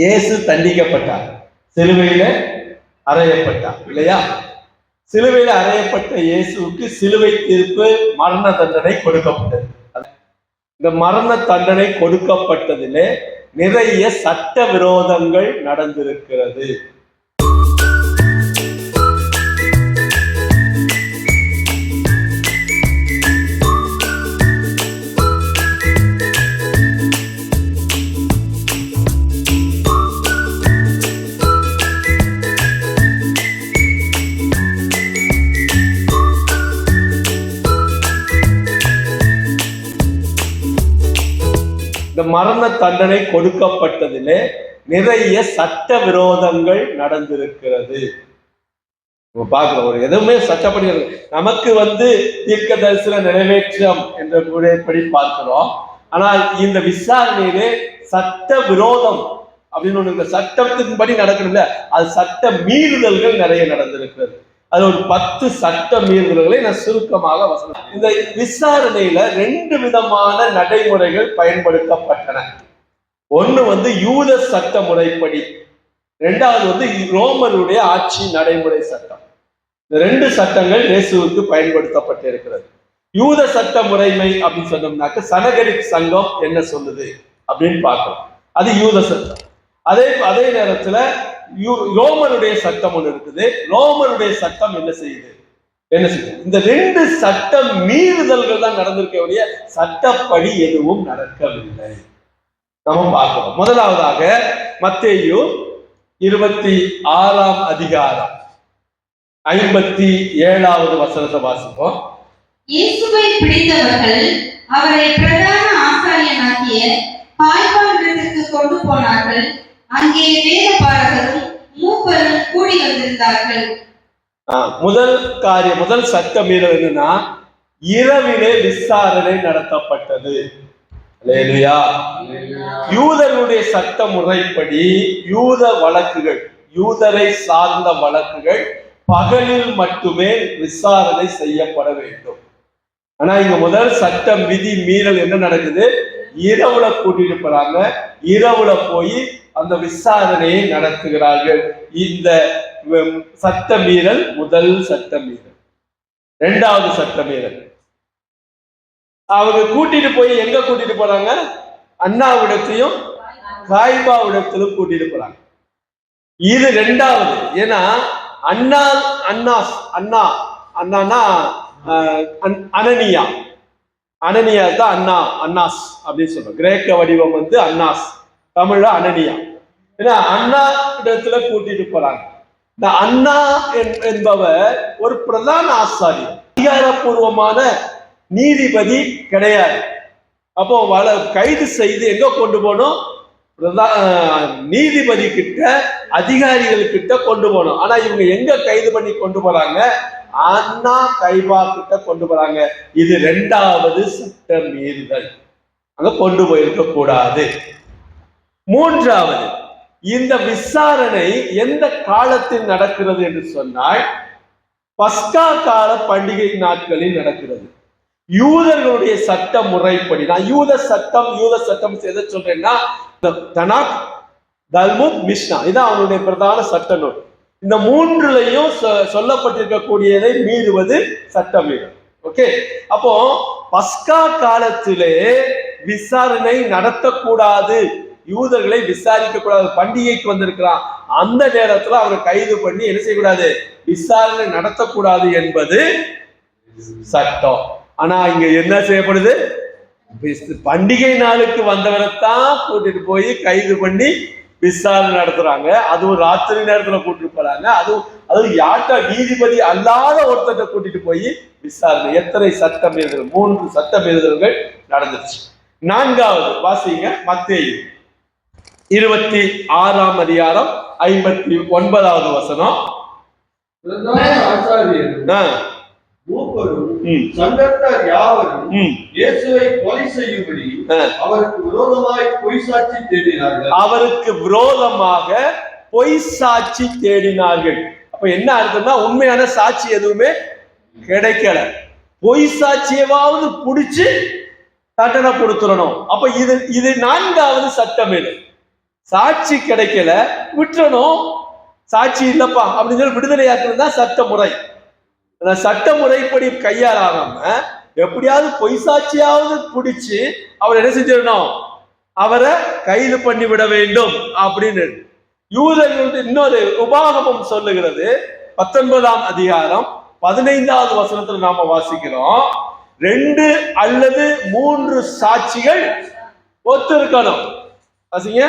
இயேசு தண்டிக்கப்பட்டார், சிலுவையில அறையப்பட்டார் இல்லையா? சிலுவையில அறையப்பட்ட இயேசுவுக்கு சிலுவை தீர்ப்பு மரண தண்டனை கொடுக்கப்பட்டது. இந்த மரண தண்டனை கொடுக்கப்பட்டதிலே நிறைய சட்ட விரோதங்கள் நடந்திருக்கிறது. இந்த மரண தண்டனை கொடுக்கப்பட்டதிலே நிறைய சட்ட விரோதங்கள் நடந்திருக்கிறது. பார்க்கிறோம், ஒரு எதுவுமே சட்டப்படி நமக்கு தீர்க்க தரிசன நிறைவேற்றம் என்ற முறைப்படி பார்க்கிறோம். ஆனால் இந்த விசாரணையிலே சட்ட விரோதம் அப்படின்னு ஒண்ணு, சட்டத்தின்படி நடக்கணும்ல, அது சட்ட மீறுதல்கள் நிறைய நடந்திருக்கிறது. அது ஒரு 10 சட்ட மீறுதல்களை நான் சுருக்கமாக வசனம். இந்த விசாரணையில 2 விதமான நடைமுறைகள் பயன்படுத்தப்பட்டன. ஒண்ணு யூத சட்ட முறைப்படி, 2வது ரோமருடைய ஆட்சி நடைமுறை சட்டம். இந்த 2 சட்டங்கள் இயேசுவுக்கு பயன்படுத்தப்பட்டிருக்கிறது. யூத சட்ட முறைமை அப்படின்னு சொன்னோம்னாக்க சனகரிக் சங்கம் என்ன சொல்லுது அப்படின்னு பார்க்கணும். அது யூத சட்டம். அதே நேரத்துல ரோமனுடைய சட்டம் ஒன்று இருக்குது. ரோமனுடைய சட்டம் என்ன செய்யுது? இந்த 2 சட்ட மீறுதல்கள் தான் நடந்திருக்க ஒழிய சட்டப்படி எதுவும் நடக்கவில்லை. நம்ம பார்க்கிறோம். முதலாவதாக மத்தேயு 26ஆம் அதிகாரம் 57வது வசனத்தை வாசிப்போம். இயேசுவை பிடித்தவர்கள் அவரை பிரதான ஆசாரியனாகிய காய்பாவிடத்திற்கு கொண்டு போனார்கள். அங்கே வேதபாரகரும் மூப்பரும் கூடி வந்திருந்தார்கள். முதல் சட்ட மீறல் என்னன்னா, இரவிலே விசாரணை நடத்தப்பட்டது. யூதர்களுடைய சட்ட முறைப்படி யூத வழக்குகள், யூதரை சார்ந்த வழக்குகள் பகலில் மட்டுமே விசாரணை செய்யப்பட வேண்டும். ஆனா இங்க முதல் சட்டம் விதி மீறல் என்ன நடக்குது? இரவுல கூட்டிட்டு போறாங்க. இரவுல போய் அந்த விசாரணையை நடத்துகிறார்கள். இந்த சட்ட மீறல் முதல் சட்ட மீறல். 2வது சட்ட மீறல், அவங்க கூட்டிட்டு போய் எங்க கூட்டிட்டு போறாங்க? அண்ணாவிடத்தையும் காய்பாவிடத்திலும் கூட்டிட்டு போறாங்க. இது 2வது. ஏன்னா அண்ணானா அனனியா தான் அன்னாஸ் அப்படின்னு சொல்றோம். கிரேக்க வடிவம் அன்னாஸ், தமிழ்ல அனனியா. ஏன்னா அண்ணா இடத்துல கூட்டிட்டு போறாங்க. இந்த அண்ணா என்பவர் ஒரு பிரதான ஆசாரியர், அதிகாரப்பூர்வமான நீதிபதி கிடையாது. அப்போ கைது செய்து எங்க கொண்டு போனோம்? நீதிபதி கிட்ட, அதிகாரிகள் கிட்ட கொண்டு போனோம். ஆனா இவங்க எங்க கைது பண்ணி கொண்டு போறாங்க? அண்ணா கைபா கிட்ட கொண்டு போறாங்க. இது 2வது சட்ட மீறுதல். அங்க கொண்டு போயிருக்க கூடாது. 3வது, இந்த விசாரணை எந்த காலத்தில் நடக்கிறது என்று சொன்னால் பஸ்கா கால பண்டிகை நாட்களில் நடக்கிறது. யூதர்களுடைய சட்ட முறைப்படி, நான் யூத சட்டம் எதை சொல்றேன்னா, தனாக், தல்முத், மிஷ்னா, இதான் அவனுடைய பிரதான சட்ட நூல். இந்த 3லையும் சொல்லப்பட்டிருக்கக்கூடியதை மீறுவது சட்ட மீறல். ஓகே, அப்போ பஸ்கா காலத்திலே விசாரணை நடத்தக்கூடாது, யூதர்களை விசாரிக்க கூடாது. பண்டிகைக்கு வந்திருக்கிறான், அந்த நேரத்துல அவரை கைது பண்ணி என்ன செய்யக்கூடாது? விசாரணை நடத்தக்கூடாது என்பது சட்டம். ஆனா இங்க என்ன செய்யப்படுது? பண்டிகை நாளுக்கு வந்தவரைத்தான் கூட்டிட்டு போய் கைது பண்ணி விசாரணை நடத்துறாங்க. அதுவும் ராத்திரி நேரத்துல கூட்டிட்டு போறாங்க. அதுவும் யார்கிட்ட? நீதிபதி அல்லாத ஒருத்தரை கூட்டிட்டு போய் விசாரணை. எத்தனை சட்ட மீறுதல்? 3 சட்ட மீறுதல்கள் நடந்துச்சு. 4வது வாசிங்க, மத்தேயு 26ஆம் அதிகாரம் 59வது வசனம். அவருக்கு விரோதமாக பொய் சாட்சி தேடினார்கள். அப்ப என்ன அர்த்தம்னா, உண்மையான சாட்சி எதுவுமே கிடைக்கல. பொய் சாட்சியவாவது புடிச்சு தண்டனை கொடுத்துடணும். அப்ப இது 4வது சட்டம். சாட்சி கிடைக்கல, விட்டுறணும். சாட்சி இல்லப்பா அப்படின்னு சொல்லி விடுதலையாக்குறது தான் சட்ட முறை. சட்ட முறைப்படி கையாளாம எப்படியாவது பொய் சாட்சியாவது பிடிச்சு அவர் என்ன செஞ்சிடணும், அவரை கைது பண்ணி விட வேண்டும் அப்படின்னு யூதர்கள் இன்னொரு உபாகமம் சொல்லுகிறது. 19ஆம் அதிகாரம் 15வது வசனத்துல நாம வாசிக்கிறோம், 2 அல்லது 3 சாட்சிகள் ஒத்து இருக்கணும். வாசிங்க,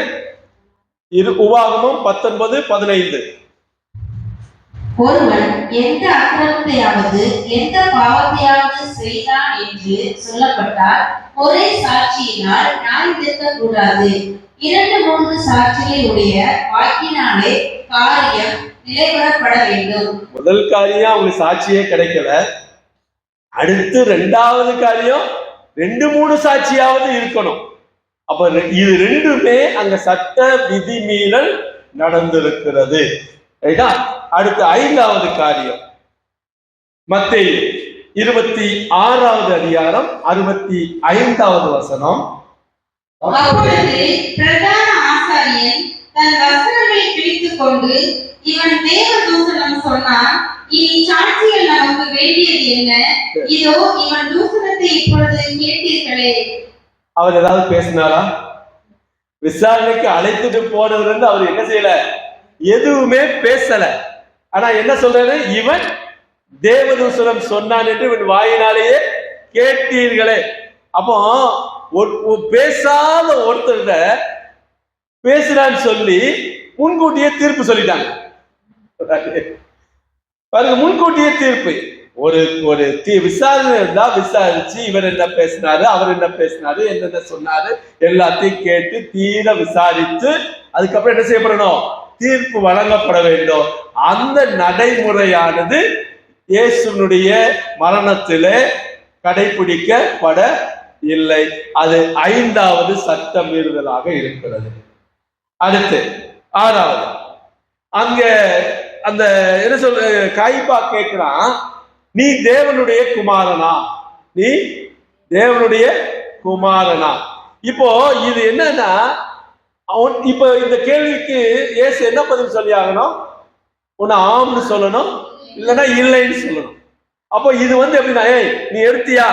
உபாகமம் 19:15. ஒருவன் எந்த அக்கிரமத்தையாவது எந்த பாவத்தையாவது செய்தான் என்று சொல்லப்பட்டால் ஒரே சாட்சியினால் நியாயம் தீர்க்க கூடாது. 2-3 சாட்சிகளை உடைய வாக்கினாலே காரியம் நிலைபெறப்பட வேண்டும். முதல் காரியம் அவங்களுக்கு சாட்சியே கிடைக்கல, அடுத்து 2வது காரியம் 2-3 சாட்சியாவது இருக்கணும். அப்ப இது ரெண்டுமே அங்க சட்ட விதிமீறல் நடந்திருக்கிறது. அடுத்து 5வது காரியம், மத்தேயு 26வது அதிகாரம் 65வது வசனம். அப்பொழுது பிரதான ஆசாரியன் தன் வஸ்திரங்களை பிடித்துக் கொண்டு, இவன் தேவ தூஷணம் சொன்னான், இனி சாட்சிகள் நமக்கு வேண்டியது என்ன? இதோ இவன் தூஷணத்தை இப்பொழுது கேட்டீர்களே. அவர் ஏதாவது பேசினாரா? விசாரணைக்கு அழைத்துட்டு போனதுல இருந்து அவர் என்ன செய்யல, எதுவுமே பேசல. ஆனா என்ன சொல்றாரு, இவன் தேவதூஷணம் சொன்னான் என்று இவன் வாயினாலேயே கேட்டீர்களே. அப்போ பேசாத ஒருத்தர் பேசுறான்னு சொல்லி முன்கூட்டியே தீர்ப்பு சொல்லிட்டாங்க. பாருங்க, முன்கூட்டியே தீர்ப்பு. ஒரு விசாரணை இருந்தா விசாரிச்சு இவர் என்ன பேசினாரு, அவர் என்ன பேசினாரு, என்னென்ன சொன்னாரு எல்லாத்தையும் கேட்டு தீர விசாரித்து அதுக்கப்புறம் என்ன செய்யப்படணும், தீர்ப்பு வழங்கப்பட வேண்டும். அந்த நடைமுறையானது இயேசுனுடைய மரணத்திலே கடைபிடிக்கப்பட இல்லை. அது 5வது சட்ட மீறுதலாக இருக்கிறது. அடுத்து 6வது, அங்க அந்த என்ன சொல்ற, காய்பா கேட்கிறான், நீ தேவனுடைய குமாரனா, நீ தேவனுடைய குமாரனா. இப்போ இது என்னன்னா, இப்ப இந்த கேள்விக்கு இயேசு என்ன பதில் சொல்லி ஆகணும், ஒன்னு ஆம்னு சொல்லணும், இல்லைன்னா இல்லைன்னு சொல்லணும். அப்போ இது எப்படின்னா, ஏய் நீ எடுத்தியா,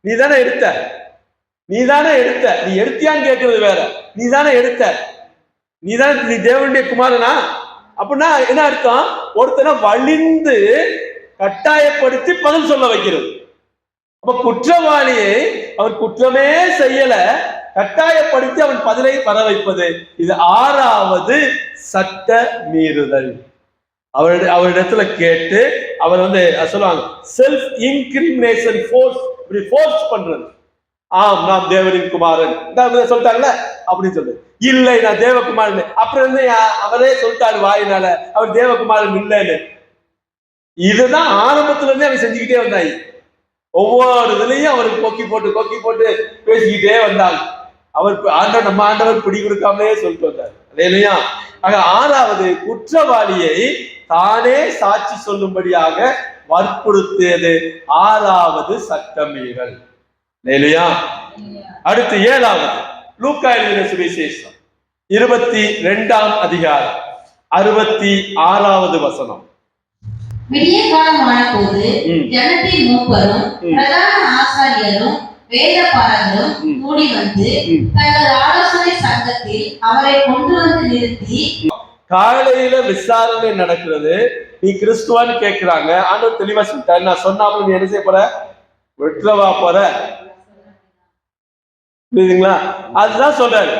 நீ தானே எடுத்த, நீ தானே எடுத்த, நீ எடுத்தியான்னு கேட்கறது வேற, நீ தானே எடுத்த, நீ தானே, நீ தேவனுடைய குமாரனா. அப்படின்னா என்ன அர்த்தம், ஒருத்தனை வலிந்து கட்டாயப்படுத்தி பதில் சொல்ல வைக்கிறது. அப்ப குற்றவாளியை அவர் குற்றமே செய்யல, கட்டாயப்படுத்தி அவன் பதிலை வர வைப்பது, இது 6வது சட்ட மீறுதல். அவரிடத்துல கேட்டு அவர் சொல்லுவாங்க செல்ஃப் இன்கிரிமினேஷன், ஃபோர்ஸ் பண்றது. ஆம் நாம் தேவனின் குமாரன் சொல்லிட்டாங்கல்ல அப்படின்னு சொல்றது, இல்லை நான் தேவகுமாரன், அப்புறம் அவரே சொல்லிட்டாரு வாயினால அவர் தேவகுமாரன் இல்லைன்னு. இதுதான் ஆரம்பத்துல இருந்தே அவன் செஞ்சுக்கிட்டே வந்தாங்க. ஒவ்வொரு இதுலயும் அவருக்கு கொக்கி போட்டு பேசிக்கிட்டே வந்தாங்க. அவர் நம்ம ஆண்டவர் பிடி கொடுக்காமலே சொல்லிட்டு வந்தார் இல்லையா. ஆக 6வது, குற்றவாளியை தானே சாட்சி சொல்லும்படியாக வற்புறுத்தியது 6வது சட்டமீறல் இல்லையா. அடுத்து 7வது, லூக்கா எழுதின சுவிசேஷம் 22ஆம் அதிகாரம் 66வது வசனம். விடிய காலமான போது ஜனத்தின் மூப்பரும் பிரதான ஆசாரியரும் வேதபாரகரும் கூடி வந்து தங்கள் ஆலோசனை சங்கத்தில் அவரை கொண்டு வந்து நிறுத்தி, காலையில விசாரணை நடக்கிறது, நீ கிறிஸ்துவான்னு கேட்கிறாங்க. ஆண்டவர் தெளிவா சொல்லிட்டாரு, நான் சொன்னாலும் நீ என்ன செய்ய போற, வெற்றவா போற. புரியுதுங்களா? அதுதான் சொல்றாரு.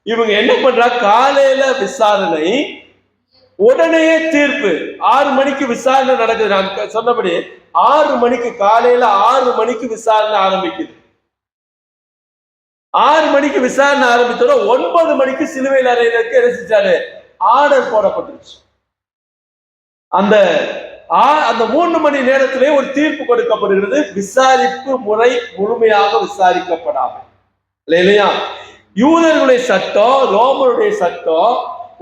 இவங்க என்ன பண்றா, காலையில விசாரணை, உடனே தீர்ப்பு. 6 மணிக்கு விசாரணை நடக்குது. நான் சொன்னபடி 6 மணிக்கு, காலையில 6 மணிக்கு விசாரணை ஆரம்பிக்குது. 6 மணிக்கு விசாரணை ஆரம்பித்தோட 9 மணிக்கு சிலுவையில் அறையினருக்கு என்ன செஞ்சாரு, ஆர்டர் போடப்பட்டுருச்சு. அந்த 3 மணி நேரத்திலே ஒரு தீர்ப்பு கொடுக்கப்படுகிறது. விசாரிப்பு முறை முழுமையாக விசாரிக்கப்படாமல் இல்லையா. யூதர்களுடைய சட்டம், ரோமருடைய சட்டம்,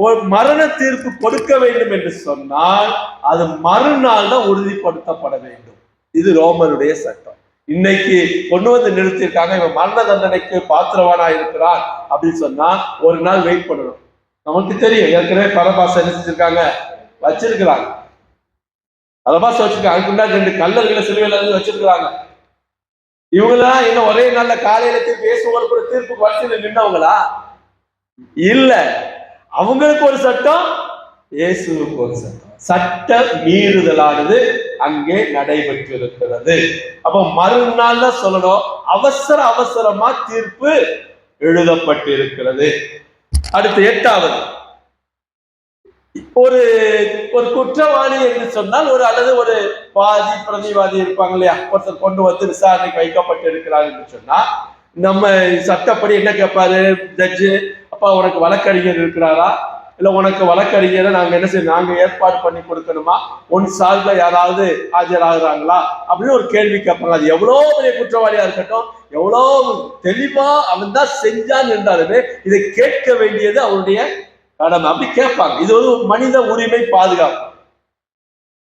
ஒரு மரண தீர்ப்பு கொடுக்க வேண்டும் என்று சொன்னால் அது மறுநாள் தான் உறுதிப்படுத்தப்பட வேண்டும். இது ரோமருடைய சட்டம். இன்னைக்கு கொண்டு வந்து நிறுத்திருக்காங்க, இவன் மரண தண்டனைக்கு பாத்திரவானா இருக்கிறான் அப்படின்னு சொன்னா ஒரு நாள் வெயிட் பண்ணணும். நமக்கு தெரியும் ஏற்கனவே பரபாச என்ன செஞ்சிருக்காங்க, வச்சிருக்கிறாங்க. பரபாச வச்சிருக்காங்க. அதுக்கு முன்னாடி 2 கல்லர்களை சிலுவையில இருந்து வச்சிருக்கிறாங்க. இவங்கெல்லாம் என்ன ஒரே நாள்ல காலையில தீர்ப்பு தீர்ப்புக்கு வரிசையில் நின்றவங்களா? இல்ல, அவங்களுக்கு ஒரு சட்டம், இயேசுவுக்கு ஒரு சட்டம். சட்ட மீறுதலானது அங்கே நடைபெற்று இருக்கிறது. அப்ப மறுநாள் தான் சொல்லணும், அவசரமா தீர்ப்பு எழுதப்பட்டு இருக்கிறது. அடுத்து 8வது, ஒரு ஒரு குற்றவாளி என்று சொன்னால் அல்லது ஒரு வாதி பிரதிவாதி இருப்பாங்க இல்லையா, ஒருத்தர் கொண்டு வந்து விசாரணைக்கு வைக்கப்பட்டு இருக்கிறார் என்று சொன்னா நம்ம சட்டப்படி என்ன கேட்பாரு ஜட்ஜு? அப்பா உனக்கு வழக்கறிஞர் இருக்கிறாரா, இல்ல உனக்கு வழக்கறிஞரை நாங்க என்ன செய்யணும், நாங்க ஏற்பாடு பண்ணி கொடுக்கணுமா, உன் சார்பில் யாராவது ஆஜராகிறாங்களா அப்படின்னு ஒரு கேள்வி கேட்பாங்க. அது எவ்வளவு பெரிய குற்றவாளியா இருக்கட்டும், எவ்வளவு தெளிவா அவன் தான் செஞ்சான்னு இருந்தாலுமே இதை கேட்க வேண்டியது அவருடைய கடமை. அப்படி கேட்பாங்க. இது ஒரு மனித உரிமை பாதுகாப்பு.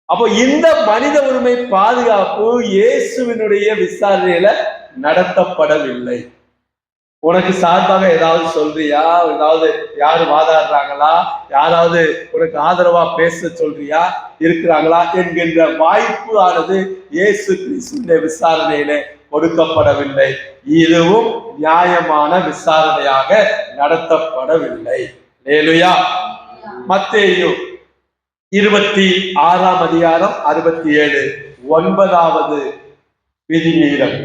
அப்போ இந்த மனித உரிமை பாதுகாப்பு இயேசுவினுடைய விசாரணையில நடத்தப்படவில்லை. உனக்கு சார்பாக ஏதாவது சொல்றியா, ஏதாவது யாரு வாதாடுறாங்களா, யாராவது உனக்கு ஆதரவா பேச சொல்றியா, இருக்கிறாங்களா என்கின்ற வாய்ப்பு ஆனது இயேசு கிறிஸ்துவின் விசாரணையில கொடுக்கப்படவில்லை. இதுவும் நியாயமான விசாரணையாக நடத்தப்படவில்லை. அல்லேலூயா. மத்தேயு 26ஆம் அதிகாரம் 67 9வது விதிமீறல்.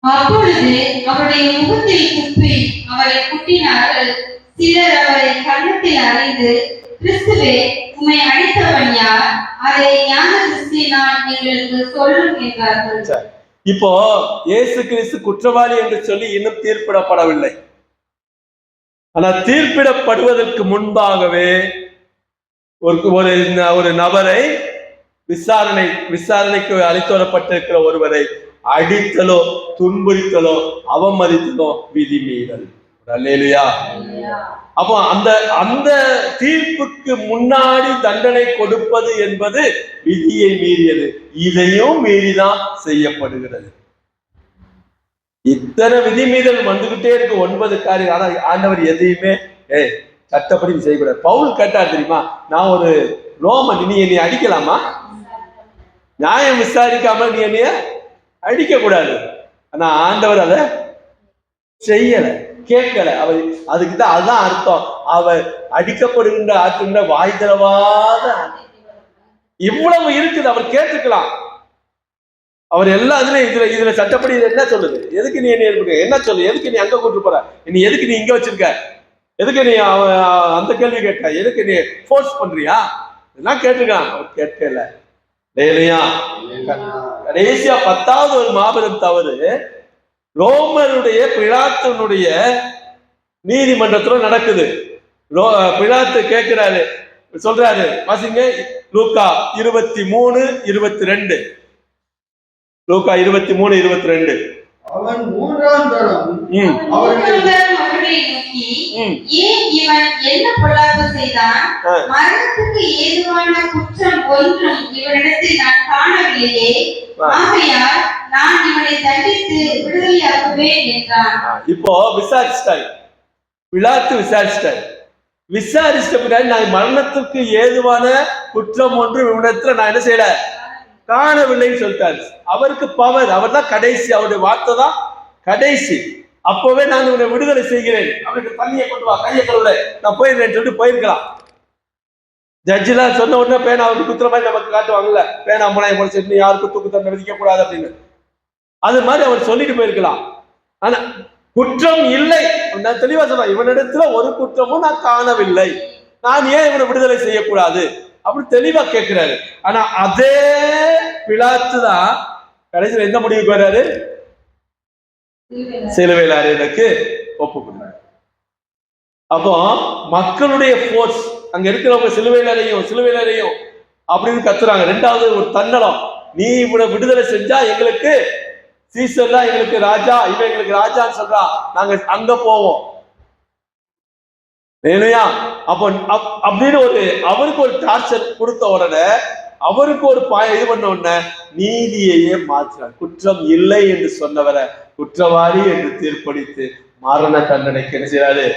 அப்பொழுது அவருடைய முகத்தில் துப்பி அவரை குட்டினார்கள். சிலர் அவரை கன்னத்தில் அறைந்து, கிறிஸ்துவே, உம்மை அடித்தவன் யார்? அதை ஞான திருஷ்டியினால் எங்களுக்கு சொல்லும் என்றார்கள். இப்போ இயேசு கிறிஸ்து குற்றவாளி என்று சொல்லி இன்னும் தீர்ப்பிடப்படவில்லை. ஆனா தீர்ப்பிடப்படுவதற்கு முன்பாகவே ஒரு நபரை விசாரணைக்கு அழைத்து வரப்பட்டிருக்கிற ஒருவரை அடித்தலோ துன்புறுத்தலோ அவமதித்தலோ விதிமீறல். அல்லேலூயா. அப்போ அந்த தீர்ப்புக்கு முன்னாடி தண்டனை கொடுப்பது என்பது விதியை மீறியது. இதையும் மீறிதான் செய்யப்படுகிறது. இத்தனை விதிமீறல் வந்துகிட்டே இருக்கு, 9 காரியம். ஆனா ஆண்டவர் எதையுமே சட்டப்படி செய்யக்கூடாது. பவுல் கேட்டார் தெரியுமா, நான் ஒரு ரோமன், நீ என்னை அடிக்கலாமா? நியாயம் விசாரிக்காம நீ என்னைய அடிக்க கூடாது. ஆனா ஆண்டவர் அதை செய்யல, கேட்கல. அவர் அதுக்குதான் அதுதான் அர்த்தம். அவர் அடிக்கப்படுகின்ற ஆற்றுகின்ற வாய் திறவாத இவ்வளவு இருக்குது. அவர் கேட்டுக்கலாம். அவர் எல்லாத்துலயும் இதுல சட்டப்படி என்ன சொல்லுது? எதுக்கு நீ என்ன சொல்லு? எதுக்கு நீ அங்க கூட்டு போற? நீ எதுக்கு நீ இங்க வச்சிருக்க? எதுக்கு நீ அந்த கேள்வி கேட்ட? எதுக்கு நீ ஃபோர்ஸ் பண்றியா? இதெல்லாம் கேட்டுக்கலாம். அவர் கேட்கல. கடைசியா 10வது ஒரு மாபெரும் தவறு ரோமருடைய பிலாத்துனுடைய நீதிமன்றத்துல நடக்குது. பிலாத்து கேட்கிறாரு, சொல்றாரு, வாசிங்க லூக்கா 23:22. லூக்கா 23:22. அவன் 3ஆம் தரம் ஏன் இவன் என்ன பொல்லாப்பு செய்தான்? மரணத்துக்கு ஏதுவான குற்றம் ஒன்றும் இவனிடத்தில் நான் காணவில்லையே. ஆகையால் நான் இவனை தண்டித்து விடுதலையாக்குவேன் என்றான். இப்போ விசாரிச்சிட்டாரு, பிலாத்து விசாரிச்சிட்டாரு. விசாரிச்சிட்ட பின்னாடி நான் மரணத்துக்கு ஏதுவான குற்றம் ஒன்று இவனிடத்துல நான் என்ன செய்யல, காணவில்லைன்னு சொல்லிட்டாரு. அவருக்கு பவர், அவர் தான் கடைசி, அவருடைய வார்த்தை தான் கடைசி. அப்பவே நான் இவனை விடுதலை செய்கிறேன், அவனுக்கு தண்ணியை கொண்டு வா, கையை கழுவுல, நான் போயிடுறேன்னு சொல்லிட்டு போயிருக்கலாம். ஜட்ஜிலாம் சொன்ன உடனே பேனா அவருக்கு குத்துற மாதிரி நமக்கு காட்டுவாங்கல்ல, பேனா முனையை முடிச்சுட்டு யாருக்கும் தூக்கு தண்டனை விதிக்க கூடாது அப்படின்னு. அது மாதிரி அவர் சொல்லிட்டு போயிருக்கலாம். ஆனா குற்றம் இல்லை, நான் தெளிவா சொல்றேன், இவனிடத்துல ஒரு குற்றமும் நான் காணவில்லை, நான் ஏன் இவனை விடுதலை செய்யக்கூடாது அப்படி தெளிவா கேட்கிறாரு. ஆனா அதே பிலாத்து தான் கடைசியில் எந்த முடிவுக்கு வர்றாரு? சிலுவையில் அறையலுக்கு ஒப்பு கொடுத்தாரு. அப்போ மக்களுடைய போர்ஸ், அங்க இருக்கிறவங்க சிலுவையில் அறையும் அப்படின்னு கத்துறாங்க. 2வது ஒரு தன்னலம், நீ இவனை விடுதலை செஞ்சா எங்களுக்கு சீசர் தான் எங்களுக்கு ராஜா, இவன் எங்களுக்கு ராஜான்னு சொல்றா, நாங்க அங்க போவோம். அப்போ அப்படின்னு அவருக்கு ஒரு டார்ச்சர் கொடுத்த உடனே அவருக்கு ஒரு இது பண்ண உடனே நீதியையே மாற்றினார். குற்றம் இல்லை என்று சொன்னவரை குற்றவாளி என்று தீர்ப்பளித்து மரண தண்டனைக்கு என்ன செய்யறாரு?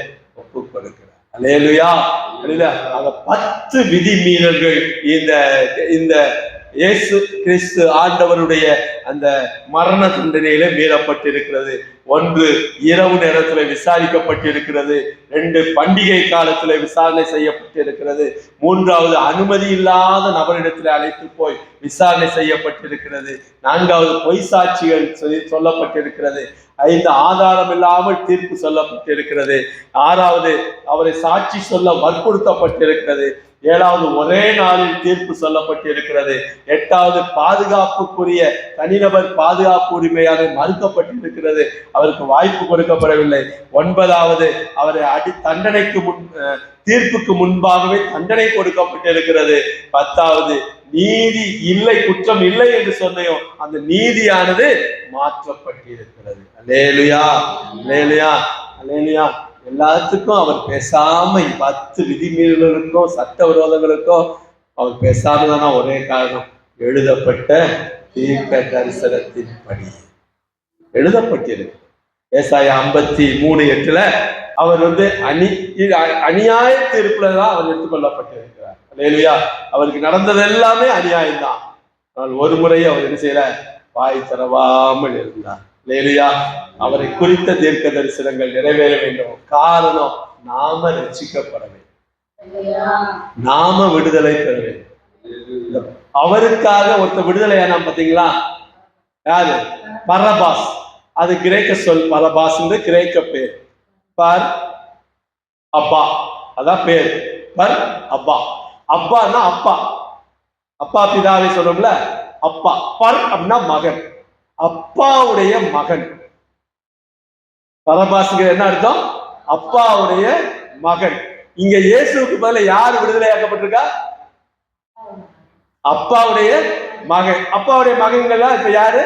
ஒப்பு கொடுக்கிறார். அல்லேலூயா. அந்த 10 விதி மீறல்கள் இந்த இயேசு கிறிஸ்து ஆண்டவருடைய அந்த மரண தண்டனையில மீறப்பட்டிருக்கிறது. 1, இரவு நேரத்துல விசாரிக்கப்பட்டிருக்கிறது. 2, பண்டிகை காலத்துல விசாரணை செய்யப்பட்டிருக்கிறது. 3வது, அனுமதி இல்லாத நபரிடத்துல அழைத்து போய் விசாரணை செய்யப்பட்டிருக்கிறது. 4வது, பொய் சாட்சிகள் சொல்லப்பட்டிருக்கிறது. 5, ஆதாரம் இல்லாமல் தீர்ப்பு சொல்லப்பட்டிருக்கிறது. 6வது, அவரை சாட்சி சொல்ல வற்புறுத்தப்பட்டிருக்கிறது. 7வது, ஒரே நாளில் தீர்ப்பு சொல்லப்பட்டிருக்கிறது. 8வது, பாதுகாப்புக்குரிய தனிநபர் பாதுகாப்பு உரிமையாக மறுக்கப்பட்டிருக்கிறது. அவருக்கு வாய்ப்பு கொடுக்கப்படவில்லை. 9வது, அவரை தீர்ப்புக்கு முன்பாகவே தண்டனை கொடுக்கப்பட்டிருக்கிறது. 10வது, நீதி இல்லை, குற்றம் இல்லை என்று சொன்னையும் அந்த நீதியானது மாற்றப்பட்டிருக்கிறது. அல்லேலூயா, அல்லேலூயா, அல்லேலூயா. எல்லாத்துக்கும் அவர் பேசாம 10 விதிமீறல்களுக்கும் சட்டவிரோதங்களுக்கும் அவர் பேசாமதான ஒரே காரணம், எழுதப்பட்ட தீர்க்க தரிசனத்தின் படி எழுதப்பட்டிருக்கு. ஏசாயா 53:8 அவர் அநியாய தீர்ப்புலதான் அவர் எடுத்துக்கொள்ளப்பட்டிருக்கிறார். அல்லேலூயா. அவருக்கு நடந்தது எல்லாமே அநியாயம்தான். ஆனால் ஒரு முறை அவர் என்ன செய்யற? வாய் திறவாமல் இருந்தார். அல்லேலூயா. அவரை குறித்த தீர்க்க தரிசனங்கள் நிறைவேற வேண்டும். காரணம், நாம ரட்சிக்கப்பட வேண்டும், நாம விடுதலை பெற வேண்டும். அவருக்காக ஒருத்த விடுதலையான பாத்தீங்களா? யாரு? பரபாஸ். அது கிரேக்க சொல். பரபாஸ் என்று கிரேக்க பேர். பர் அப்பா, அதான் பேர். பர் அப்பா. அப்பான்னா அப்பா, அப்பா பிதாவை சொல்றோம்ல, அப்பா. பர் அப்படின்னா மகன், அப்பாவுடைய மகன். பரபாசுக்கு என்ன அர்த்தம்? அப்பாவுடைய மகன். இங்க இயேசுக்கு பதில யாரு விடுதலையாக்கப்பட்டிருக்கா? அப்பாவுடைய மகன். அப்பாவுடைய மகன்கள் இப்ப யாரு?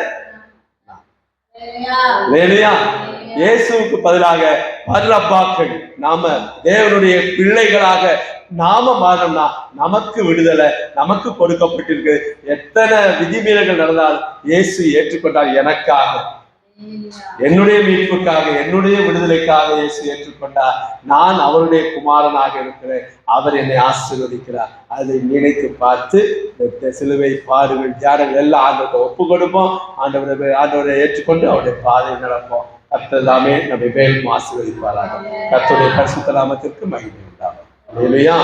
இயேசுவுக்கு பதிலாக பரப்பாக்கள், நாம தேவனுடைய பிள்ளைகளாக நாம மாறணும்னா நமக்கு விடுதலை நமக்கு கொடுக்கப்பட்டிருக்கு. எத்தனை விதிமீறல்கள் நடந்தாலும் இயேசு ஏற்றுக்கொண்டார். எனக்காக, என்னுடைய மீட்புக்காக, என்னுடைய விடுதலைக்காக இயேசு ஏற்றுக்கொண்டார். நான் அவருடைய குமாரனாக இருக்கிறேன். அவர் என்னை ஆசீர்வதிக்கிறார். அதை நினைத்து பார்த்து சிலுவை பாடுகள் தியானங்கள் எல்லாம் ஆண்டவரை ஒப்பு கொடுப்போம். ஆண்டவரை ஏற்றுக்கொண்டு அவருடைய பாதை நடப்போம். கர்த்தர் நம்மை மேலும் ஆசீர்வதிப்பாராக. கர்த்தருடைய பரிசுத்த நாமத்திற்கு மகிமை உண்டாகும். அல்லேலூயா.